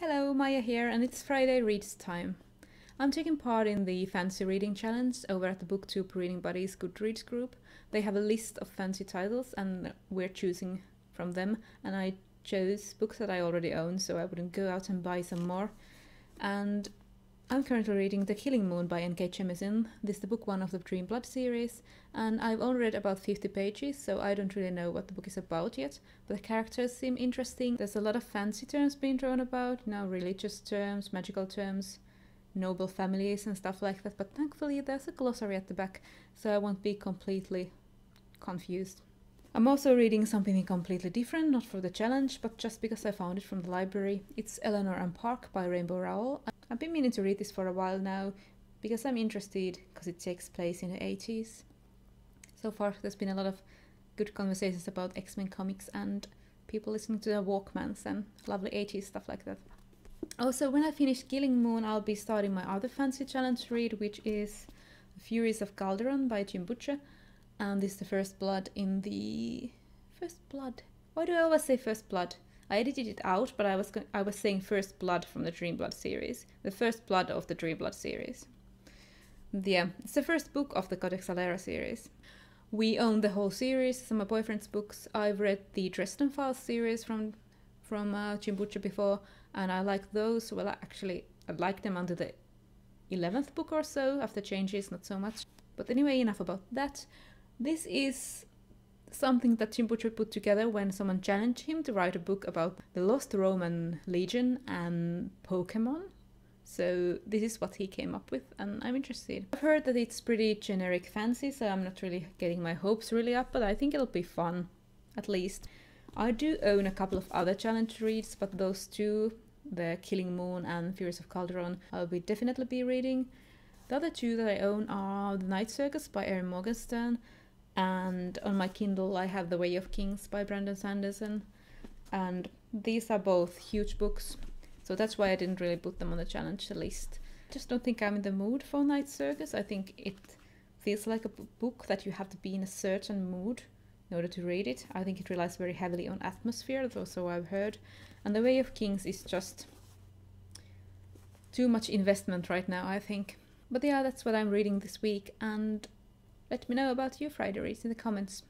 Hello, Maya here, and it's Friday Reads time. I'm taking part in the Fancy Reading Challenge over at the Booktube Reading Buddies Goodreads group. They have a list of fancy titles and we're choosing from them, and I chose books that I already own so I wouldn't go out and buy some more. And I'm currently reading The Killing Moon by N.K. Jemisin. This is the book 1 of the Dream Blood series, and I've only read about 50 pages, so I don't really know what the book is about yet, but the characters seem interesting. There's a lot of fancy terms being thrown about, religious terms, magical terms, noble families and stuff like that, but thankfully there's a glossary at the back, so I won't be completely confused. I'm also reading something completely different, not for the challenge, but just because I found it from the library. It's Eleanor and Park by Rambo. I've been meaning to read this for a while now, because I'm interested, because it takes place in the 80s. So far there's been a lot of good conversations about X-Men comics and people listening to their Walkmans and lovely 80s stuff like that. Also, when I finish Killing Moon, I'll be starting my other fancy challenge read, which is The Furies of Calderon by Jim Butcher. And this is the first blood in the... First blood? Why do I always say first blood? I edited it out, but I was saying first blood from the Dream Blood series. The first blood of the Dream Blood series. Yeah, it's the first book of the Codex Alera series. We own the whole series, some of my boyfriend's books. I've read the Dresden Files series from Jim Butcher before, and I like those. Well, I liked them until the 11th book or so. After changes, not so much. But anyway, enough about that. This is something that Jim Butcher put together when someone challenged him to write a book about the Lost Roman Legion and Pokemon. So this is what he came up with, and I'm interested. I've heard that it's pretty generic fancy, so I'm not really getting my hopes really up, but I think it'll be fun, at least. I do own a couple of other challenge reads, but those two, The Killing Moon and Furies of Calderon, I'll definitely be reading. The other two that I own are The Night Circus by Erin Morgenstern, and on my Kindle I have The Way of Kings by Brandon Sanderson, and these are both huge books, so that's why I didn't really put them on the challenge list. I just don't think I'm in the mood for Night Circus. I think it feels like a book that you have to be in a certain mood in order to read it. I think it relies very heavily on atmosphere, so I've heard, and The Way of Kings is just too much investment right now, I think. But yeah, that's what I'm reading this week, and let me know about your Friday reads in the comments.